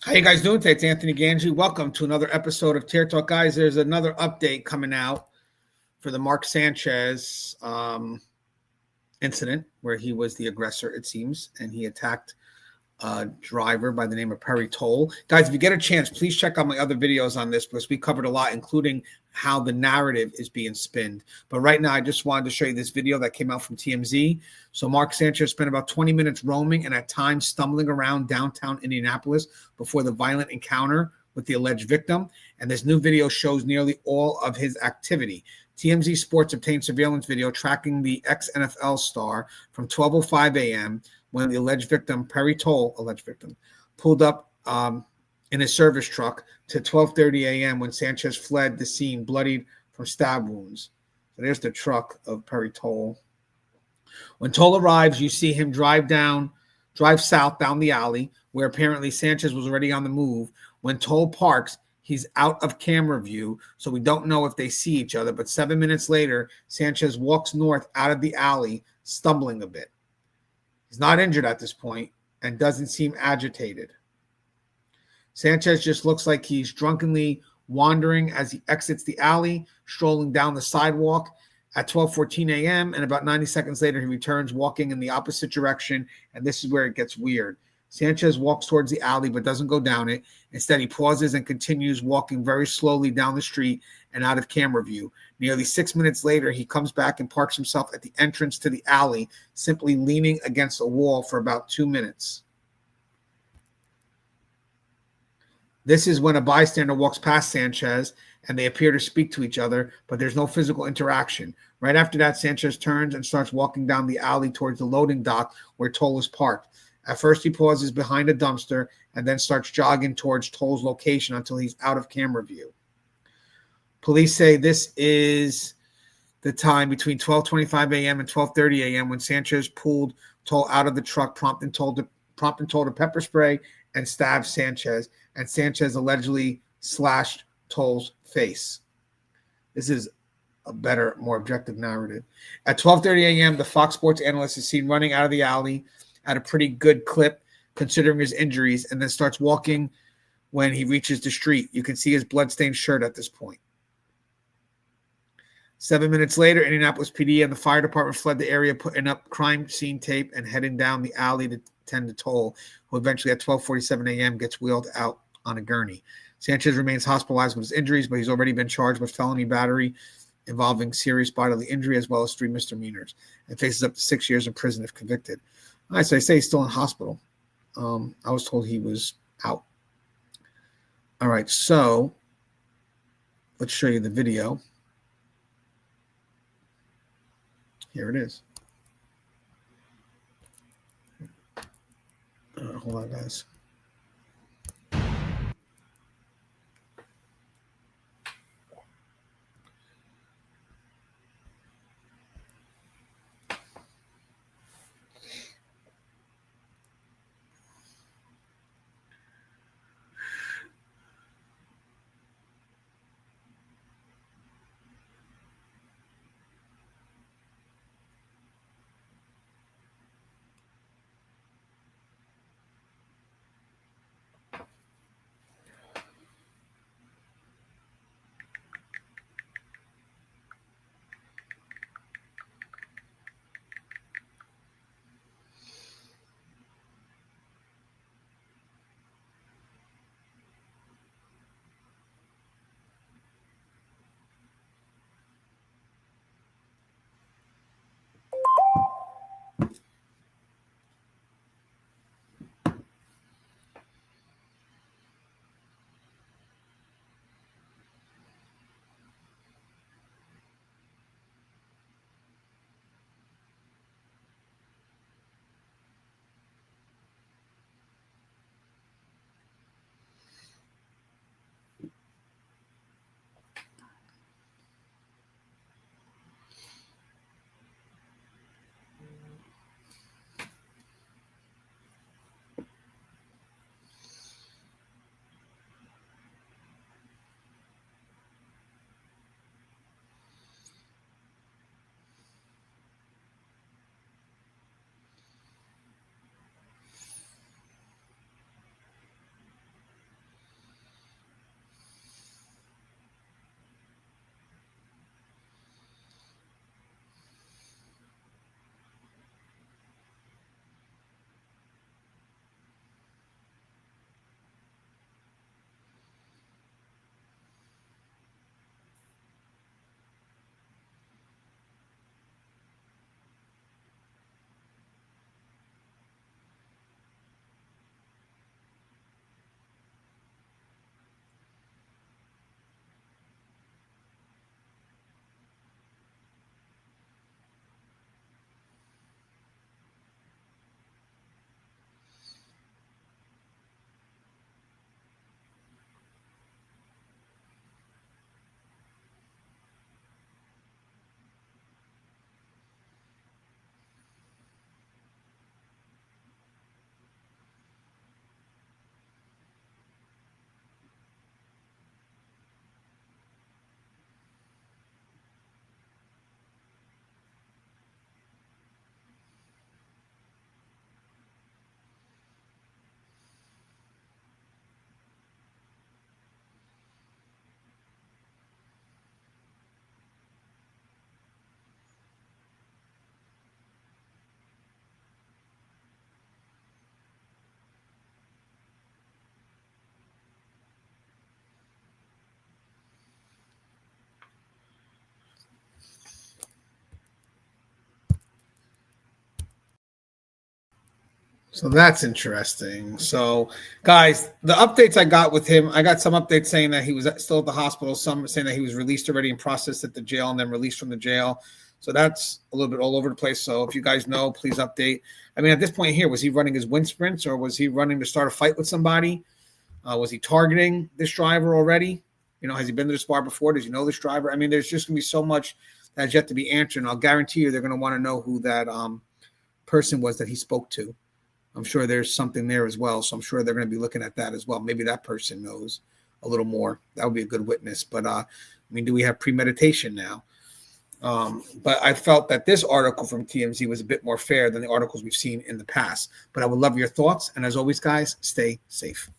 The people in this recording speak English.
How you guys doing today? It's Anthony Ganji. Welcome to another episode of Tear Talk, guys. There's another update coming out for the Mark Sanchez incident where he was the aggressor, it seems, and he attacked a driver by the name of Perry Toll. Guys, if you get a chance, please check out my other videos on this because we covered a lot, including how the narrative is being spinned. But right now, I just wanted to show you this video that came out from TMZ. So Mark Sanchez spent about 20 minutes roaming and at times stumbling around downtown Indianapolis before the violent encounter with the alleged victim. And this new video shows nearly all of his activity. TMZ Sports obtained surveillance video tracking the ex-NFL star from 12:05 a.m. when the alleged victim, Perry Toll, pulled up in his service truck to 12:30 a.m. when Sanchez fled the scene, bloodied from stab wounds. So there's the truck of Perry Toll. When Toll arrives, you see him drive south down the alley, where apparently Sanchez was already on the move. When Toll parks, he's out of camera view, so we don't know if they see each other. But 7 minutes later, Sanchez walks north out of the alley, stumbling a bit. He's not injured at this point and doesn't seem agitated. Sanchez just looks like he's drunkenly wandering as he exits the alley, strolling down the sidewalk at 12:14 a.m. And about 90 seconds later, he returns walking in the opposite direction. And this is where it gets weird. Sanchez walks towards the alley but doesn't go down it. Instead, he pauses and continues walking very slowly down the street and out of camera view. Nearly 6 minutes later, he comes back and parks himself at the entrance to the alley, simply leaning against a wall for about 2 minutes. This is when a bystander walks past Sanchez and they appear to speak to each other, but there's no physical interaction. Right after that, Sanchez turns and starts walking down the alley towards the loading dock where Toll is parked. At first, he pauses behind a dumpster and then starts jogging towards Toll's location until he's out of camera view. Police say this is the time between 12:25 a.m. and 12:30 a.m. when Sanchez pulled Toll out of the truck, prompting Toll to pepper spray and stab Sanchez, and Sanchez allegedly slashed Toll's face. This is a better, more objective narrative. At 12:30 a.m., the Fox Sports analyst is seen running out of the alley at a pretty good clip considering his injuries, and then starts walking when he reaches the street. You can see his bloodstained shirt at this point. 7 minutes later, Indianapolis PD and the fire department fled the area, putting up crime scene tape and heading down the alley to tend to Toll, who eventually at 12:47 a.m. gets wheeled out on a gurney. Sanchez remains hospitalized with his injuries, but he's already been charged with felony battery involving serious bodily injury as well as 3 misdemeanors and faces up to 6 years in prison if convicted. All right, so they say he's still in hospital. I was told he was out. All right, so let's show you the video. Here it is. Hold on, guys. So that's interesting. So, guys, the updates I got with him, I got some updates saying that he was still at the hospital, some saying that he was released already and processed at the jail and then released from the jail. So that's a little bit all over the place. So if you guys know, please update. I mean, at this point here, was he running his wind sprints or was he running to start a fight with somebody? Was he targeting this driver already? You know, has he been to this bar before? Does he know this driver? I mean, there's just going to be so much that's yet to be answered. And I'll guarantee you they're going to want to know who that person was that he spoke to. I'm sure there's something there as well. So I'm sure they're going to be looking at that as well. Maybe that person knows a little more. That would be a good witness. But I mean, do we have premeditation now? But I felt that this article from TMZ was a bit more fair than the articles we've seen in the past. But I would love your thoughts. And as always, guys, stay safe.